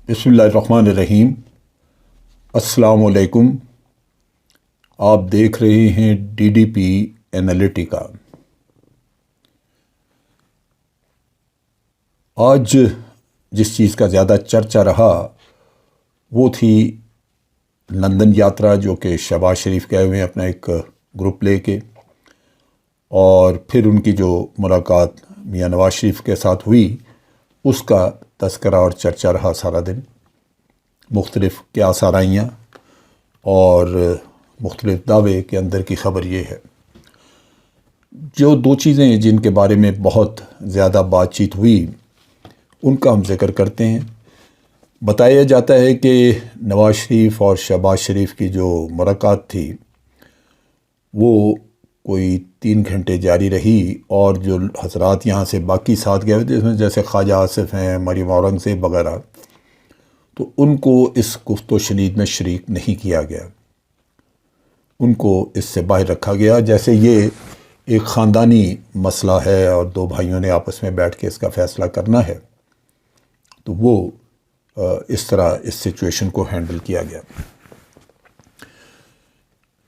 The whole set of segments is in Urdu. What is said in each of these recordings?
بسم اللہ الرحمن الرحیم۔ السلام علیکم۔ آپ دیکھ رہے ہیں ڈی ڈی پی اینالیٹیکا۔ آج جس چیز کا زیادہ چرچا رہا وہ تھی لندن یاترا، جو کہ شہباز شریف گئے ہوئے ہیں اپنا ایک گروپ لے کے، اور پھر ان کی جو ملاقات میاں نواز شریف کے ساتھ ہوئی اس کا تذکرہ اور چرچا رہا سارا دن۔ مختلف قیاس آرائیاں اور مختلف دعوے کے اندر کی خبر یہ ہے۔ جو دو چیزیں جن کے بارے میں بہت زیادہ بات چیت ہوئی ان کا ہم ذکر کرتے ہیں۔ بتایا جاتا ہے کہ نواز شریف اور شہباز شریف کی جو ملاقات تھی وہ کوئی 3 گھنٹے جاری رہی، اور جو حضرات یہاں سے باقی ساتھ گئے ہوئے جیسے خواجہ آصف ہیں، مریم اورنگزیب وغیرہ، تو ان کو اس گفت و شنید میں شریک نہیں کیا گیا، ان کو اس سے باہر رکھا گیا، جیسے یہ ایک خاندانی مسئلہ ہے اور دو بھائیوں نے آپس میں بیٹھ کے اس کا فیصلہ کرنا ہے، تو وہ اس طرح اس سچویشن کو ہینڈل کیا گیا۔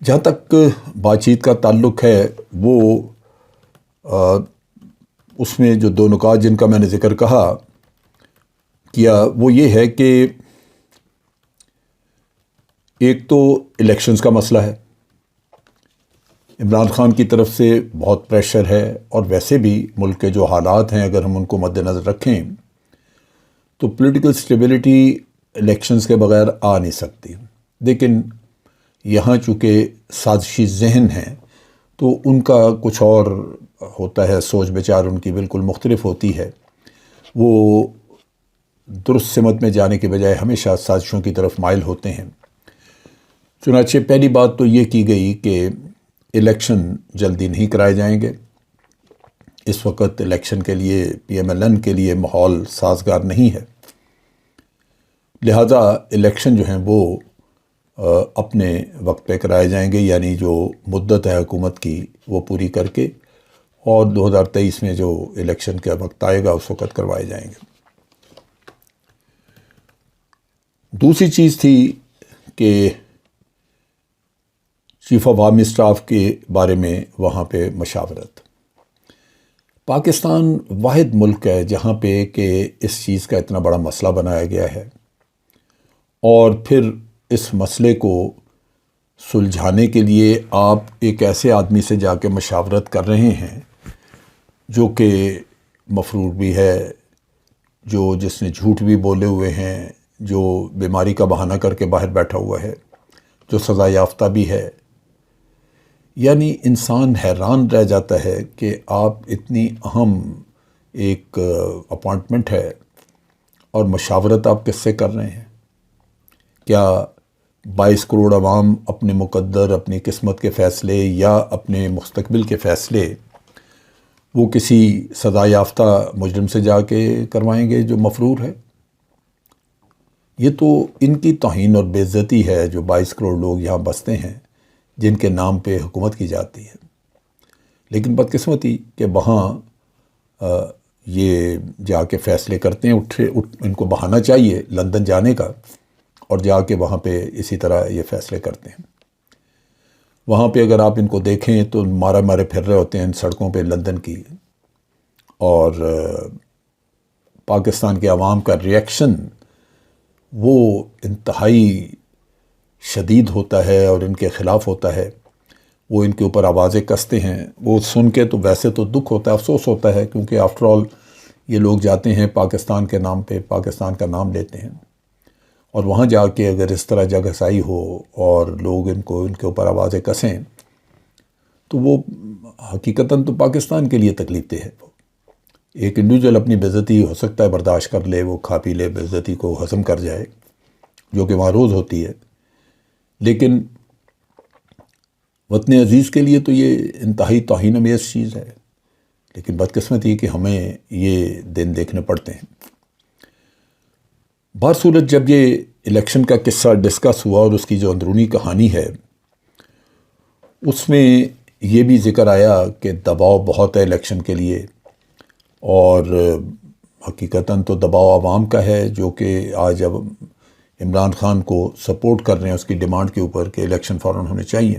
جہاں تک بات چیت کا تعلق ہے وہ اس میں جو دو نکات جن کا میں نے ذکر کیا وہ یہ ہے کہ ایک تو الیکشنز کا مسئلہ ہے۔ عمران خان کی طرف سے بہت پریشر ہے، اور ویسے بھی ملک کے جو حالات ہیں اگر ہم ان کو مد نظر رکھیں تو پولیٹیکل سٹیبلٹی الیکشنز کے بغیر آ نہیں سکتی، لیکن یہاں چونکہ سازشی ذہن ہیں تو ان کا کچھ اور ہوتا ہے، سوچ بچار ان کی بالکل مختلف ہوتی ہے۔ وہ درست سمت میں جانے کے بجائے ہمیشہ سازشوں کی طرف مائل ہوتے ہیں۔ چنانچہ پہلی بات تو یہ کی گئی کہ الیکشن جلدی نہیں کرائے جائیں گے، اس وقت الیکشن کے لیے پی ایم ایل این کے لیے ماحول سازگار نہیں ہے، لہذا الیکشن جو ہیں وہ اپنے وقت پہ کرائے جائیں گے، یعنی جو مدت ہے حکومت کی وہ پوری کر کے، اور 2023 میں جو الیکشن کا وقت آئے گا اس وقت کروائے جائیں گے۔ دوسری چیز تھی کہ چیف آف آرمی اسٹاف کے بارے میں وہاں پہ مشاورت۔ پاکستان واحد ملک ہے جہاں پہ کہ اس چیز کا اتنا بڑا مسئلہ بنایا گیا ہے، اور پھر اس مسئلے کو سلجھانے کے لیے آپ ایک ایسے آدمی سے جا کے مشاورت کر رہے ہیں جو کہ مفرور بھی ہے، جس نے جھوٹ بھی بولے ہوئے ہیں، جو بیماری کا بہانہ کر کے باہر بیٹھا ہوا ہے، جو سزا یافتہ بھی ہے۔ یعنی انسان حیران رہ جاتا ہے کہ آپ اتنی اہم ایک اپوائنٹمنٹ ہے اور مشاورت آپ کس سے کر رہے ہیں؟ کیا 22 کروڑ عوام اپنے مقدر، اپنی قسمت کے فیصلے یا اپنے مستقبل کے فیصلے وہ کسی سزا یافتہ مجرم سے جا کے کروائیں گے جو مفرور ہے؟ یہ تو ان کی توہین اور بے عزتی ہے جو 22 کروڑ لوگ یہاں بستے ہیں جن کے نام پہ حکومت کی جاتی ہے۔ لیکن بدقسمتی کہ وہاں یہ جا کے فیصلے کرتے ہیں، ان کو بہانہ چاہیے لندن جانے کا، اور جا کے وہاں پہ اسی طرح یہ فیصلے کرتے ہیں۔ وہاں پہ اگر آپ ان کو دیکھیں تو مارے پھر رہے ہوتے ہیں ان سڑکوں پہ لندن کی، اور پاکستان کے عوام کا ریئیکشن وہ انتہائی شدید ہوتا ہے اور ان کے خلاف ہوتا ہے۔ وہ ان کے اوپر آوازیں کستے ہیں، وہ سن کے تو ویسے تو دکھ ہوتا ہے، افسوس ہوتا ہے، کیونکہ آفٹر آل یہ لوگ جاتے ہیں پاکستان کے نام پہ، پاکستان کا نام لیتے ہیں، اور وہاں جا کے اگر اس طرح جگ ہسائی ہو اور لوگ ان کے اوپر آوازیں کسیں تو وہ حقیقتاً تو پاکستان کے لیے تکلیف دہ ہے۔ ایک انڈیویجول اپنی بے عزتی ہو سکتا ہے برداشت کر لے، وہ کھا پی لے، بے عزتی کو ہضم کر جائے، جو کہ وہاں روز ہوتی ہے، لیکن وطن عزیز کے لیے تو یہ انتہائی توہین امیز چیز ہے۔ لیکن بدقسمتی کہ ہمیں یہ دن دیکھنے پڑتے ہیں۔ بہرصورت جب یہ الیکشن کا قصہ ڈسکس ہوا اور اس کی جو اندرونی کہانی ہے اس میں یہ بھی ذکر آیا کہ دباؤ بہت ہے الیکشن کے لیے، اور حقیقتاً تو دباؤ عوام کا ہے، جو کہ آج اب عمران خان کو سپورٹ کر رہے ہیں اس کی ڈیمانڈ کے اوپر کہ الیکشن فوراً ہونے چاہیے.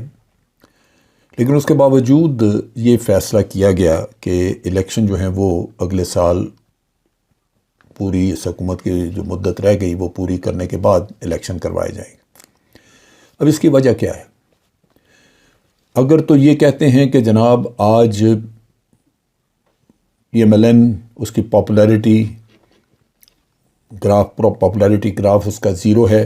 لیکن اس کے باوجود یہ فیصلہ کیا گیا کہ الیکشن جو ہیں وہ اگلے سال پوری اس حکومت کی جو مدت رہ گئی وہ پوری کرنے کے بعد الیکشن کروائے جائیں گے. اب اس کی وجہ کیا ہے؟ اگر تو یہ کہتے ہیں کہ جناب آج پی ایم ایل این اس کی پاپولیرٹی گراف اس کا زیرو ہے،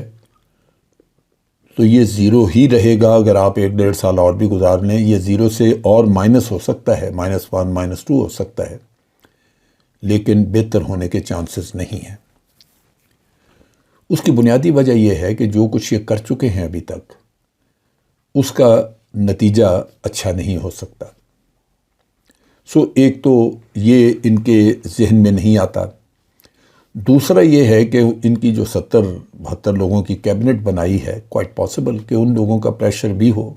تو یہ زیرو ہی رہے گا. اگر آپ 1-1.5 سال اور بھی گزار لیں، یہ زیرو سے اور مائنس ہو سکتا ہے، -1 -2 ہو سکتا ہے، لیکن بہتر ہونے کے چانسز نہیں ہیں. اس کی بنیادی وجہ یہ ہے کہ جو کچھ یہ کر چکے ہیں ابھی تک اس کا نتیجہ اچھا نہیں ہو سکتا. ایک تو یہ ان کے ذہن میں نہیں آتا. دوسرا یہ ہے کہ ان کی جو 70-72 لوگوں کی کیبنٹ بنائی ہے، کوائٹ پاسبل کہ ان لوگوں کا پریشر بھی ہو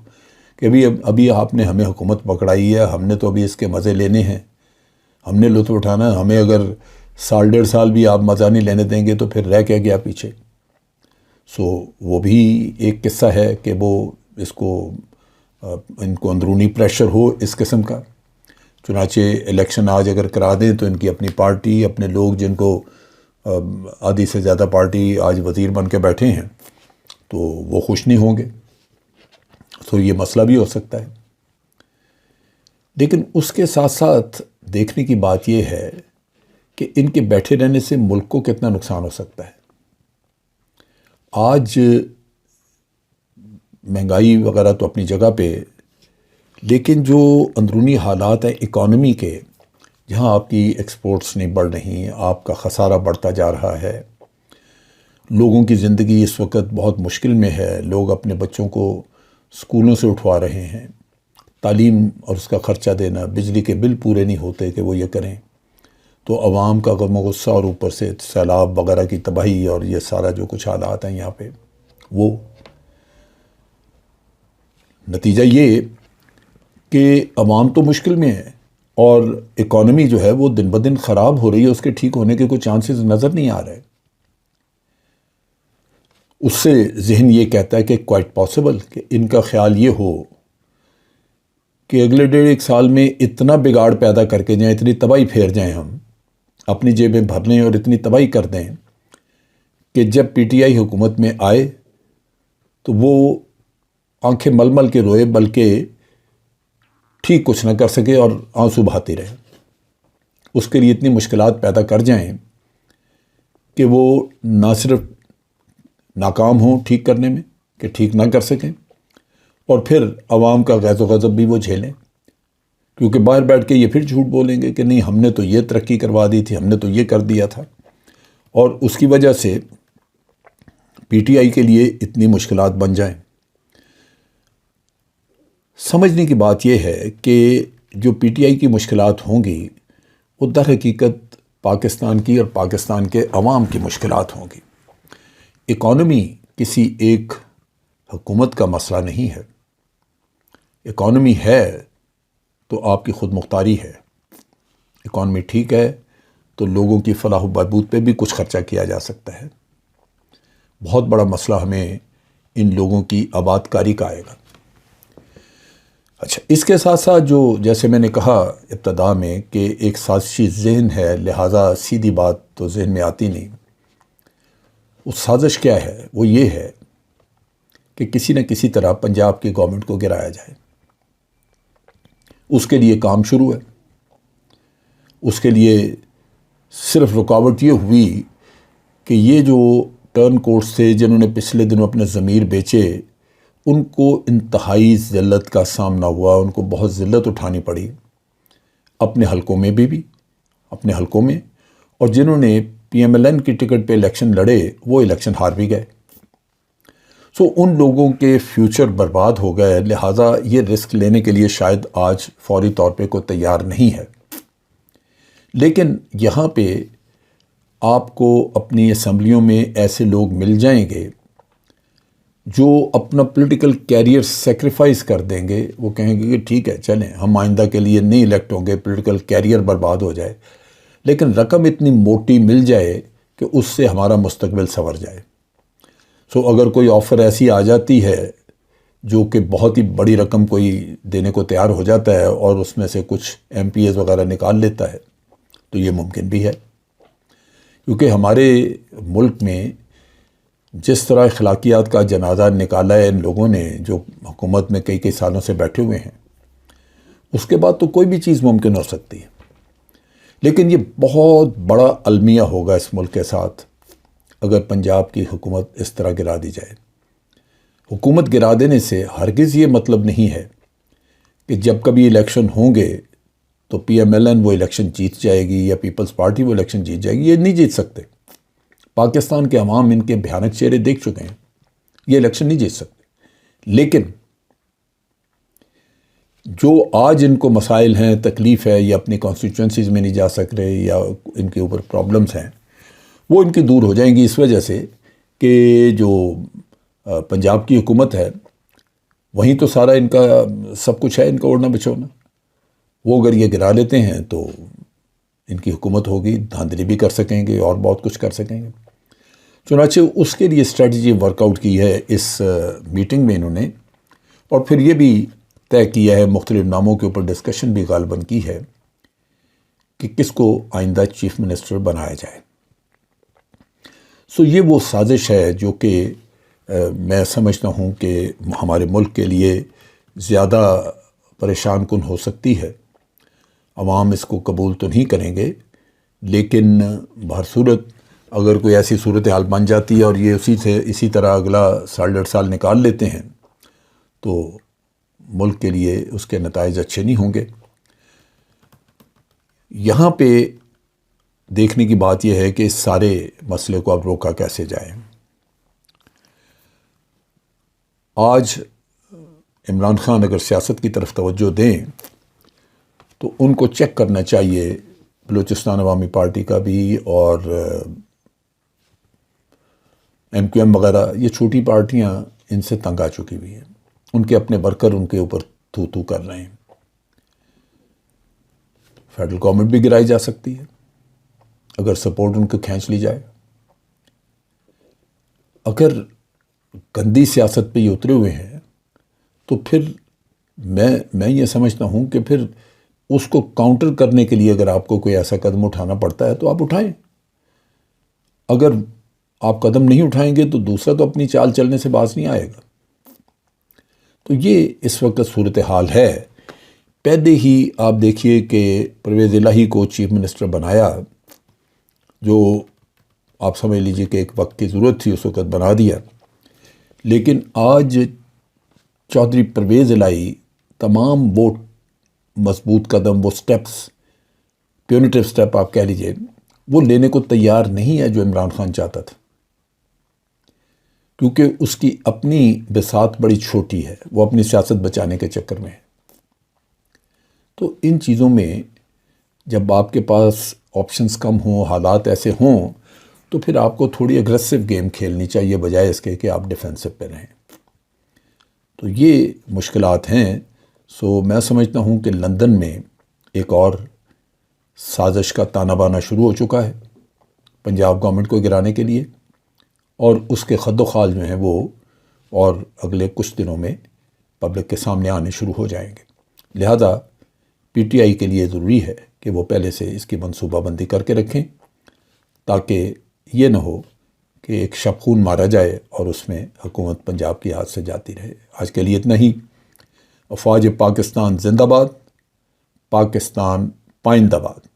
کہ ابھی آپ نے ہمیں حکومت پکڑائی ہے، ہم نے تو ابھی اس کے مزے لینے ہیں، ہم نے لطف اٹھانا، ہمیں اگر 1.5 سال بھی آپ مزہ نہیں لینے دیں گے تو پھر رہ کیا گیا پیچھے. وہ بھی ایک قصہ ہے کہ وہ ان کو اندرونی پریشر ہو اس قسم کا. چنانچہ الیکشن آج اگر کرا دیں تو ان کی اپنی پارٹی، اپنے لوگ جن کو آدھی سے زیادہ پارٹی آج وزیر بن کے بیٹھے ہیں، تو وہ خوش نہیں ہوں گے. یہ مسئلہ بھی ہو سکتا ہے. لیکن اس کے ساتھ ساتھ دیکھنے کی بات یہ ہے کہ ان کے بیٹھے رہنے سے ملک کو کتنا نقصان ہو سکتا ہے. آج مہنگائی وغیرہ تو اپنی جگہ پہ، لیکن جو اندرونی حالات ہیں اکانومی کے، جہاں آپ کی ایکسپورٹس نہیں بڑھ رہی، آپ کا خسارہ بڑھتا جا رہا ہے، لوگوں کی زندگی اس وقت بہت مشکل میں ہے، لوگ اپنے بچوں کو اسکولوں سے اٹھوا رہے ہیں، تعلیم اور اس کا خرچہ دینا، بجلی کے بل پورے نہیں ہوتے کہ وہ یہ کریں، تو عوام کا غم و غصہ اور اوپر سے سیلاب وغیرہ کی تباہی اور یہ سارا جو کچھ حالات ہیں یہاں پہ، وہ نتیجہ یہ کہ عوام تو مشکل میں ہے اور اکانومی جو ہے وہ دن بدن خراب ہو رہی ہے، اس کے ٹھیک ہونے کے کوئی چانسز نظر نہیں آ رہے. اس سے ذہن یہ کہتا ہے کہ کوائٹ پاسبل کہ ان کا خیال یہ ہو کہ اگلے 1.5 سال میں اتنا بگاڑ پیدا کر کے جائیں، اتنی تباہی پھیر جائیں، ہم اپنی جیبیں بھر لیں اور اتنی تباہی کر دیں کہ جب پی ٹی آئی حکومت میں آئے تو وہ آنکھیں مل مل کے روئے، بلکہ ٹھیک کچھ نہ کر سکے اور آنسو بہاتے رہے. اس کے لیے اتنی مشکلات پیدا کر جائیں کہ وہ نہ صرف ناکام ہوں ٹھیک کرنے میں کہ ٹھیک نہ کر سکیں، اور پھر عوام کا غیظ و غضب بھی وہ جھیلیں، کیونکہ باہر بیٹھ کے یہ پھر جھوٹ بولیں گے کہ نہیں ہم نے تو یہ ترقی کروا دی تھی، ہم نے تو یہ کر دیا تھا. اور اس کی وجہ سے پی ٹی آئی کے لیے اتنی مشکلات بن جائیں. سمجھنے کی بات یہ ہے کہ جو پی ٹی آئی کی مشکلات ہوں گی وہ در حقیقت پاکستان کی اور پاکستان کے عوام کی مشکلات ہوں گی. اکانومی کسی ایک حکومت کا مسئلہ نہیں ہے. اکانومی ہے تو آپ کی خود مختاری ہے. اکانومی ٹھیک ہے تو لوگوں کی فلاح و بہبود پہ بھی کچھ خرچہ کیا جا سکتا ہے. بہت بڑا مسئلہ ہمیں ان لوگوں کی آباد کاری کا آئے گا. اچھا، اس کے ساتھ ساتھ جو جیسے میں نے کہا ابتدا میں کہ ایک سازشی ذہن ہے، لہٰذا سیدھی بات تو ذہن میں آتی نہیں. وہ سازش کیا ہے؟ وہ یہ ہے کہ کسی نہ کسی طرح پنجاب کی گورنمنٹ کو گرایا جائے. اس کے لیے کام شروع ہے. اس کے لیے صرف رکاوٹ یہ ہوئی کہ یہ جو ٹرن کورٹس تھے جنہوں نے پچھلے دنوں اپنے ضمیر بیچے، ان کو انتہائی ذلت کا سامنا ہوا، ان کو بہت ذلت اٹھانی پڑی اپنے حلقوں میں بھی اپنے حلقوں میں، اور جنہوں نے پی ایم ایل این کی ٹکٹ پہ الیکشن لڑے وہ الیکشن ہار بھی گئے. ان لوگوں کے فیوچر برباد ہو گئے. لہٰذا یہ رسک لینے کے لیے شاید آج فوری طور پہ کوئی تیار نہیں ہے. لیکن یہاں پہ آپ کو اپنی اسمبلیوں میں ایسے لوگ مل جائیں گے جو اپنا پولیٹیکل کیریئر سیکریفائز کر دیں گے. وہ کہیں گے کہ ٹھیک ہے چلیں ہم آئندہ کے لیے نہیں الیکٹ ہوں گے، پولیٹیکل کیریئر برباد ہو جائے لیکن رقم اتنی موٹی مل جائے کہ اس سے ہمارا مستقبل سنور جائے. اگر کوئی آفر ایسی آ جاتی ہے جو کہ بہت ہی بڑی رقم کوئی دینے کو تیار ہو جاتا ہے اور اس میں سے کچھ ایم پی ایز وغیرہ نکال لیتا ہے تو یہ ممکن بھی ہے. کیونکہ ہمارے ملک میں جس طرح اخلاقیات کا جنازہ نکالا ہے ان لوگوں نے جو حکومت میں کئی سالوں سے بیٹھے ہوئے ہیں، اس کے بعد تو کوئی بھی چیز ممکن ہو سکتی ہے. لیکن یہ بہت بڑا المیہ ہوگا اس ملک کے ساتھ اگر پنجاب کی حکومت اس طرح گرا دی جائے. حکومت گرا دینے سے ہرگز یہ مطلب نہیں ہے کہ جب کبھی الیکشن ہوں گے تو پی ایم ایل این وہ الیکشن جیت جائے گی یا پیپلز پارٹی وہ الیکشن جیت جائے گی. یہ نہیں جیت سکتے. پاکستان کے عوام ان کے بھیانک چہرے دیکھ چکے ہیں. یہ الیکشن نہیں جیت سکتے. لیکن جو آج ان کو مسائل ہیں، تکلیف ہے، یا اپنی کانسٹیٹوئنسیز میں نہیں جا سک رہے یا ان کے اوپر پرابلمز ہیں، وہ ان کی دور ہو جائیں گی اس وجہ سے کہ جو پنجاب کی حکومت ہے وہیں تو سارا ان کا سب کچھ ہے، ان کا اوڑھنا بچھونا. وہ اگر یہ گرا لیتے ہیں تو ان کی حکومت ہوگی، دھاندلی بھی کر سکیں گے اور بہت کچھ کر سکیں گے. چنانچہ اس کے لیے اسٹریٹجی ورک آؤٹ کی ہے اس میٹنگ میں انہوں نے، اور پھر یہ بھی طے کیا ہے، مختلف ناموں کے اوپر ڈسکشن بھی غالباً کی ہے کہ کس کو آئندہ چیف منسٹر بنایا جائے. یہ وہ سازش ہے جو کہ میں سمجھتا ہوں کہ ہمارے ملک کے لیے زیادہ پریشان کن ہو سکتی ہے. عوام اس کو قبول تو نہیں کریں گے، لیکن بہر صورت اگر کوئی ایسی صورتحال بن جاتی ہے اور یہ اسی طرح اگلا سال 1.5 سال نکال لیتے ہیں تو ملک کے لیے اس کے نتائج اچھے نہیں ہوں گے. یہاں پہ دیکھنے کی بات یہ ہے کہ اس سارے مسئلے کو اب روکا کیسے جائے. آج عمران خان اگر سیاست کی طرف توجہ دیں تو ان کو چیک کرنا چاہیے، بلوچستان عوامی پارٹی کا بھی اور ایم کیو ایم وغیرہ، یہ چھوٹی پارٹیاں ان سے تنگ آ چکی ہوئی ہیں. ان کے اپنے ورکر ان کے اوپر تھو کر رہے ہیں. فیڈرل گورنمنٹ بھی گرائی جا سکتی ہے اگر سپورٹ ان کو کھینچ لی جائے. اگر گندی سیاست پہ یہ اترے ہوئے ہیں تو پھر میں یہ سمجھتا ہوں کہ پھر اس کو کاؤنٹر کرنے کے لیے اگر آپ کو کوئی ایسا قدم اٹھانا پڑتا ہے تو آپ اٹھائیں. اگر آپ قدم نہیں اٹھائیں گے تو دوسرا تو اپنی چال چلنے سے باز نہیں آئے گا. تو یہ اس وقت صورتحال ہے. پہلے ہی آپ دیکھیے کہ پرویز الہی کو چیف منسٹر بنایا، جو آپ سمجھ لیجئے کہ ایک وقت کی ضرورت تھی، اس وقت بنا دیا. لیکن آج چودھری پرویز الہی تمام وہ مضبوط قدم، وہ سٹیپس، پیونیٹیو سٹیپ آپ کہہ لیجئے، وہ لینے کو تیار نہیں ہے جو عمران خان چاہتا تھا، کیونکہ اس کی اپنی بساط بڑی چھوٹی ہے، وہ اپنی سیاست بچانے کے چکر میں ہے. تو ان چیزوں میں جب آپ کے پاس آپشنز کم ہوں، حالات ایسے ہوں، تو پھر آپ کو تھوڑی اگریسو گیم کھیلنی چاہیے بجائے اس کے کہ آپ ڈیفینسو پہ رہیں. تو یہ مشکلات ہیں. میں سمجھتا ہوں کہ لندن میں ایک اور سازش کا تانا بانا شروع ہو چکا ہے پنجاب گورنمنٹ کو گرانے کے لیے، اور اس کے خد و خال جو ہیں وہ اور اگلے کچھ دنوں میں پبلک کے سامنے آنے شروع ہو جائیں گے. لہذا پی ٹی آئی کے لیے ضروری ہے کہ وہ پہلے سے اس کی منصوبہ بندی کر کے رکھیں تاکہ یہ نہ ہو کہ ایک شب خون مارا جائے اور اس میں حکومت پنجاب کی ہاتھ سے جاتی رہے. آج کے لیے اتنا ہی. افواج پاکستان زندہ باد، پاکستان پائندہ باد.